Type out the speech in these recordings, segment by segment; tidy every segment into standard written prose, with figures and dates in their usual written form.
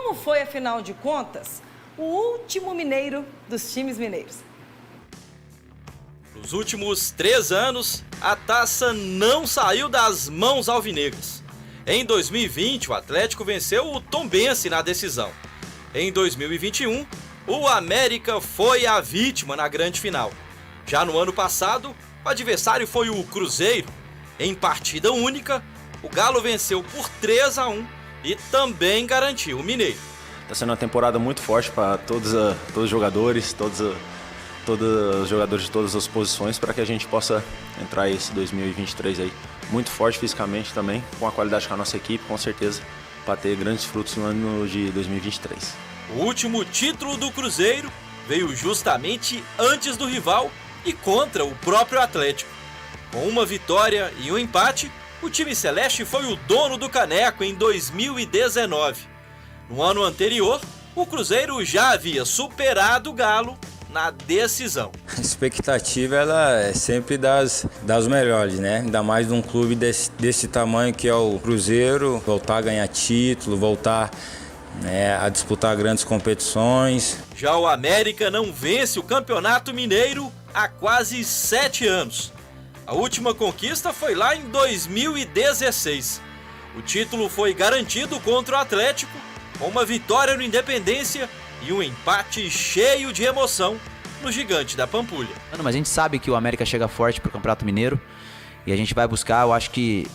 como foi, afinal de contas, o último mineiro dos times mineiros? Nos últimos 3 anos, a taça não saiu das mãos alvinegras. Em 2020, o Atlético venceu o Tombense na decisão. Em 2021, o América foi a vítima na grande final. Já no ano passado, o adversário foi o Cruzeiro. Em partida única, o Galo venceu por 3-1 e também garantiu o Mineiro. Está sendo uma temporada muito forte para todos os jogadores, todos os jogadores de todas as posições, para que a gente possa entrar esse 2023 aí muito forte fisicamente também, com a qualidade com a nossa equipe, com certeza, para ter grandes frutos no ano de 2023. O último título do Cruzeiro veio justamente antes do rival e contra o próprio Atlético. Com uma vitória e um empate, o time celeste foi o dono do caneco em 2019. No ano anterior, o Cruzeiro já havia superado o Galo na decisão. A expectativa ela é sempre das melhores, né? Ainda mais de um clube desse tamanho que é o Cruzeiro, voltar a ganhar título, voltar a disputar grandes competições. Já o América não vence o Campeonato Mineiro há quase 7 anos. A última conquista foi lá em 2016. O título foi garantido contra o Atlético, com uma vitória no Independência e um empate cheio de emoção no Gigante da Pampulha. Mas a gente sabe que o América chega forte para o Campeonato Mineiro e a gente vai buscar, eu acho que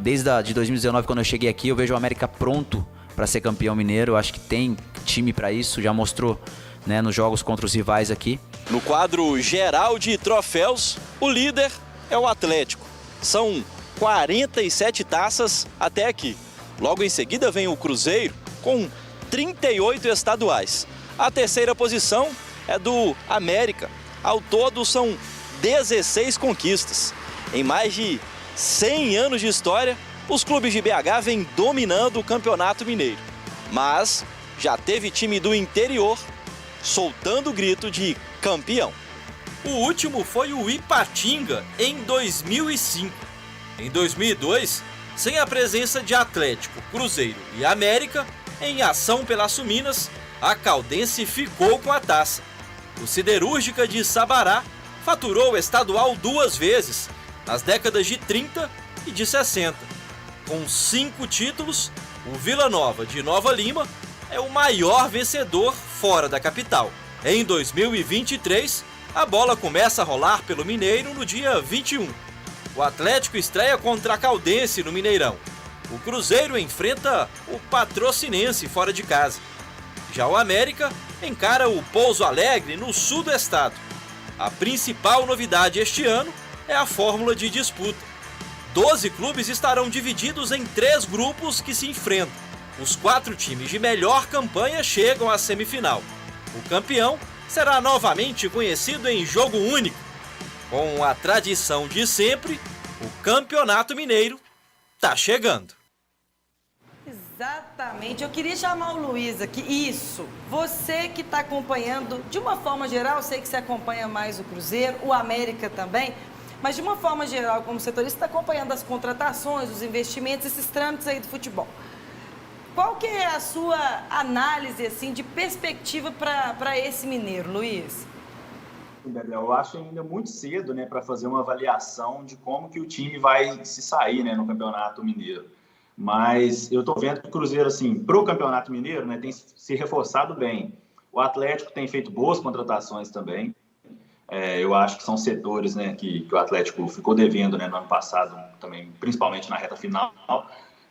desde de 2019, quando eu cheguei aqui, eu vejo o América pronto para ser campeão mineiro. Eu acho que tem time para isso, já mostrou, né, nos jogos contra os rivais aqui. No quadro geral de troféus, o líder é o Atlético. São 47 taças até aqui. Logo em seguida vem o Cruzeiro com 38 estaduais. A terceira posição é do América. Ao todo são 16 conquistas. Em mais de 100 anos de história, os clubes de BH vêm dominando o Campeonato Mineiro. Mas já teve time do interior soltando o grito de campeão. O último foi o Ipatinga em 2005. Em 2002, sem a presença de Atlético, Cruzeiro e América, em ação pelas Suminas, a Caldense ficou com a taça. O Siderúrgica de Sabará faturou o estadual 2 vezes, nas décadas de 30 e de 60. Com 5 títulos, o Vila Nova de Nova Lima é o maior vencedor fora da capital. Em 2023, a bola começa a rolar pelo Mineiro no dia 21. O Atlético estreia contra a Caldense no Mineirão. O Cruzeiro enfrenta o Patrocinense fora de casa. Já o América encara o Pouso Alegre no sul do estado. A principal novidade este ano é a fórmula de disputa. 12 clubes estarão divididos em 3 grupos que se enfrentam. Os 4 times de melhor campanha chegam à semifinal. O campeão será novamente conhecido em jogo único. Com a tradição de sempre, o Campeonato Mineiro está chegando. Exatamente. Eu queria chamar o Luiz aqui. Isso. Você que está acompanhando, de uma forma geral, eu sei que você acompanha mais o Cruzeiro, o América também, mas de uma forma geral, como setorista, está acompanhando as contratações, os investimentos, esses trâmites aí do futebol. Qual que é a sua análise, assim, de perspectiva para esse Mineiro, Luiz? Gabriel, eu acho ainda muito cedo, né, para fazer uma avaliação de como que o time vai se sair, né, no Campeonato Mineiro. Mas eu estou vendo que o Cruzeiro, assim, para o Campeonato Mineiro, né, tem se reforçado bem. O Atlético tem feito boas contratações também. Eu acho que são setores, né, que o Atlético ficou devendo, né, no ano passado, também, principalmente na reta final.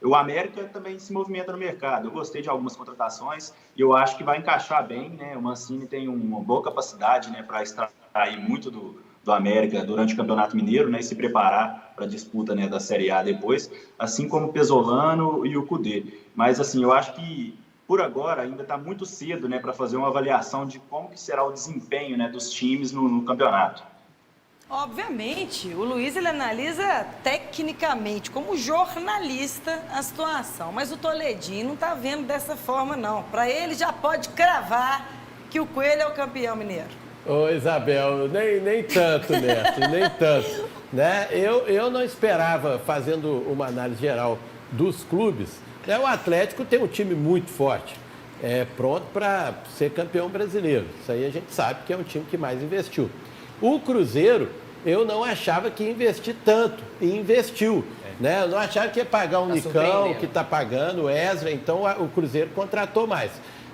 O América também se movimenta no mercado. Eu gostei de algumas contratações e eu acho que vai encaixar bem, né? O Mancini tem uma boa capacidade, né, para extrair muito do América durante o Campeonato Mineiro, né, e se preparar para a disputa, né, da Série A depois, assim como o Pesolano e o Kudê. Mas, assim, eu acho que por agora ainda está muito cedo, né, para fazer uma avaliação de como que será o desempenho, né, dos times no campeonato. Obviamente, o Luiz, ele analisa tecnicamente, como jornalista, a situação. Mas o Toledinho não está vendo dessa forma, não. Para ele, já pode cravar que o Coelho é o campeão mineiro. Ô, Isabel, nem tanto, Neto, nem tanto. Né? Eu não esperava, fazendo uma análise geral dos clubes, Né? O Atlético tem um time muito forte, pronto para ser campeão brasileiro. Isso aí a gente sabe que é um time que mais investiu. O Cruzeiro, eu não achava que ia investir tanto, e investiu. Né? Eu não achava que ia pagar o Nicão, que está pagando, o Ezra, então o Cruzeiro contratou mais.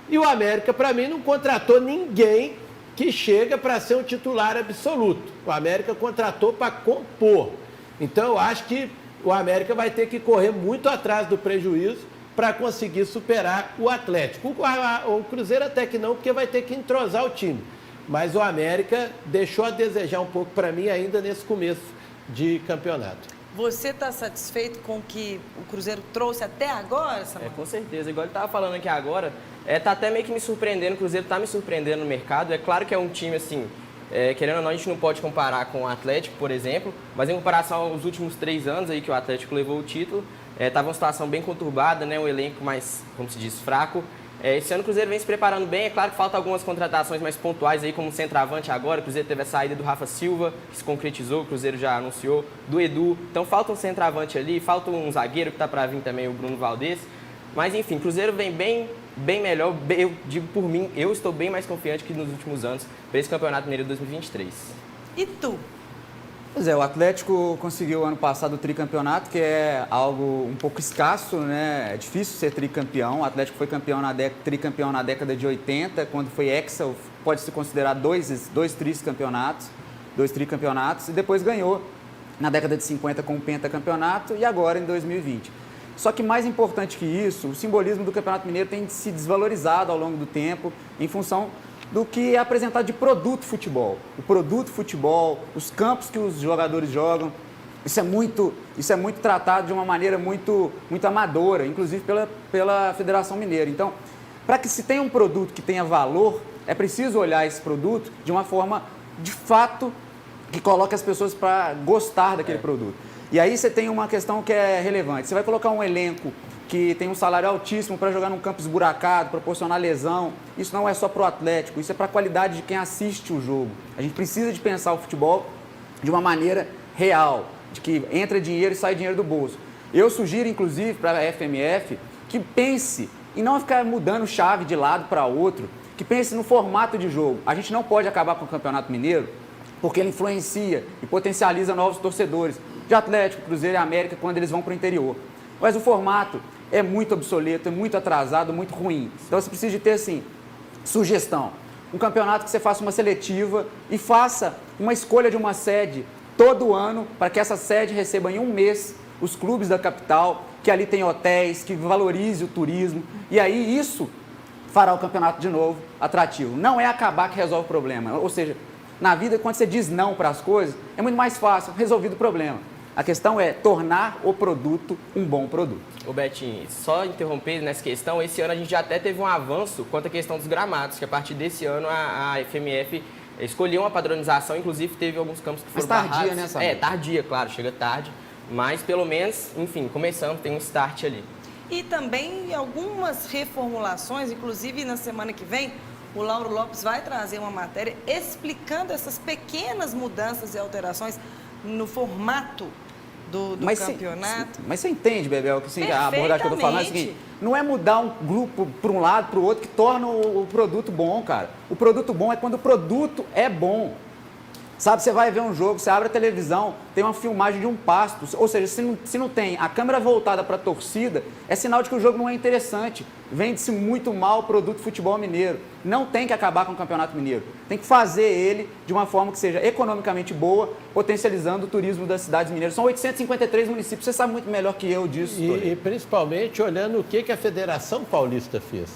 E o América, para mim, não contratou ninguém que chega para ser um titular absoluto. O América contratou para compor. Então, eu acho que o América vai ter que correr muito atrás do prejuízo para conseguir superar o Atlético. O Cruzeiro até que não, porque vai ter que entrosar o time. Mas o América deixou a desejar um pouco para mim ainda nesse começo de campeonato. Você está satisfeito com o que o Cruzeiro trouxe até agora, Samuel? Com certeza. Igual ele estava falando aqui agora, tá até meio que me surpreendendo, o Cruzeiro está me surpreendendo no mercado. É claro que é um time, assim, querendo ou não, a gente não pode comparar com o Atlético, por exemplo, mas em comparação aos últimos 3 anos aí que o Atlético levou o título, estava uma situação bem conturbada, né, um elenco mais, como se diz, fraco. Esse ano o Cruzeiro vem se preparando bem, é claro que falta algumas contratações mais pontuais aí, como centroavante agora. O Cruzeiro teve a saída do Rafa Silva, que se concretizou, o Cruzeiro já anunciou, do Edu. Então falta um centroavante ali, falta um zagueiro que está para vir também, o Bruno Valdez. Mas enfim, o Cruzeiro vem bem melhor. Eu digo por mim, eu estou bem mais confiante que nos últimos anos para esse Campeonato Mineiro de 2023. E tu? Pois é, o Atlético conseguiu ano passado o tricampeonato, que é algo um pouco escasso, né? É difícil ser tricampeão. O Atlético foi tricampeão na década de 80, quando foi hexa, pode-se considerar dois tricampeonatos, e depois ganhou na década de 50 com o pentacampeonato e agora em 2020. Só que mais importante que isso, o simbolismo do Campeonato Mineiro tem se desvalorizado ao longo do tempo em função do que é apresentado de produto futebol. O produto futebol, os campos que os jogadores jogam, isso é muito tratado de uma maneira muito amadora, inclusive pela Federação Mineira. Então, para que se tenha um produto que tenha valor, é preciso olhar esse produto de uma forma, de fato, que coloque as pessoas para gostar daquele produto. E aí você tem uma questão que é relevante. Você vai colocar um elenco que tem um salário altíssimo para jogar num campo esburacado, proporcionar lesão. Isso não é só para o Atlético, isso é para a qualidade de quem assiste o jogo. A gente precisa de pensar o futebol de uma maneira real, de que entra dinheiro e sai dinheiro do bolso. Eu sugiro, inclusive, para a FMF, que pense em não ficar mudando chave de lado para outro, que pense no formato de jogo. A gente não pode acabar com o Campeonato Mineiro, porque ele influencia e potencializa novos torcedores de Atlético, Cruzeiro e América quando eles vão para o interior. Mas o formato é muito obsoleto, é muito atrasado, muito ruim. Então você precisa de ter, assim, sugestão. Um campeonato que você faça uma seletiva e faça uma escolha de uma sede todo ano para que essa sede receba em um mês os clubes da capital, que ali tem hotéis, que valorize o turismo. E aí isso fará o campeonato de novo atrativo. Não é acabar que resolve o problema. Ou seja, na vida, quando você diz não para as coisas, é muito mais fácil, resolvido o problema. A questão é tornar o produto um bom produto. Ô Betinho, só interromper nessa questão, esse ano a gente já até teve um avanço quanto à questão dos gramados, que a partir desse ano a FMF escolheu uma padronização, inclusive teve alguns campos que foram tardia, barrados. Né, Samuel? Tardia, claro, chega tarde, mas pelo menos, enfim, começamos, tem um start ali. E também algumas reformulações, inclusive na semana que vem, o Lauro Lopes vai trazer uma matéria explicando essas pequenas mudanças e alterações no formato do campeonato. Mas você entende, Bebel, que assim, a abordagem que eu estou falando é a seguinte: não é mudar um grupo para um lado, para o outro, que torna o produto bom, cara. O produto bom é quando o produto é bom. Sabe, você vai ver um jogo, você abre a televisão, tem uma filmagem de um pasto, ou seja, se não tem a câmera voltada para a torcida, é sinal de que o jogo não é interessante. Vende-se muito mal o produto futebol mineiro. Não tem que acabar com o Campeonato Mineiro. Tem que fazer ele de uma forma que seja economicamente boa, potencializando o turismo das cidades mineiras. São 853 municípios, você sabe muito melhor que eu disso. E principalmente olhando o que a Federação Paulista fez.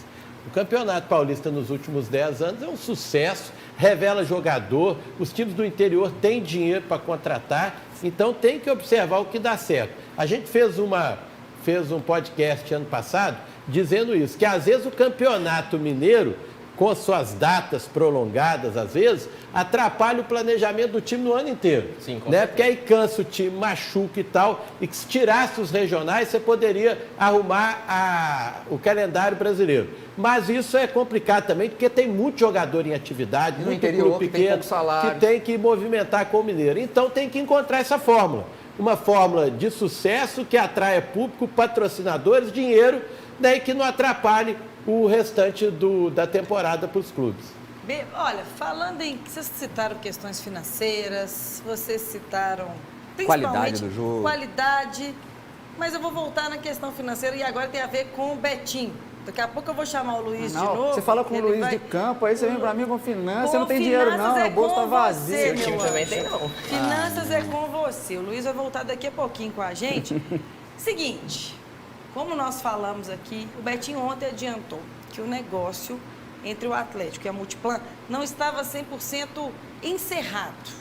O Campeonato Paulista nos últimos 10 anos é um sucesso, revela jogador, os times do interior têm dinheiro para contratar, então tem que observar o que dá certo. A gente fez um podcast ano passado dizendo isso, que às vezes o Campeonato Mineiro, com suas datas prolongadas, às vezes, atrapalha o planejamento do time no ano inteiro. Sim, com né? certeza. Porque aí cansa o time, machuca e tal, e que se tirasse os regionais, você poderia arrumar o calendário brasileiro. Mas isso é complicado também, porque tem muito jogador em atividade, no muito interior, clube que tem pequeno, pouco salário, que tem que movimentar com o Mineiro. Então tem que encontrar essa fórmula. uma fórmula de sucesso que atraia público, patrocinadores, dinheiro, né, e que não atrapalhe o restante da temporada para os clubes. Olha, falando em... Vocês citaram questões financeiras, vocês citaram... Qualidade do jogo. Qualidade, mas eu vou voltar na questão financeira e agora tem a ver com o Betinho. Daqui a pouco eu vou chamar o Luiz de novo. Você fala com o Luiz de campo, aí você vem pra mim com finanças, você não tem dinheiro não, o bolso tá vazio. Seu time também tem não. Finanças é com você. O Luiz vai voltar daqui a pouquinho com a gente. Seguinte, como nós falamos aqui, o Betinho ontem adiantou que o negócio entre o Atlético e a Multiplan não estava 100% encerrado.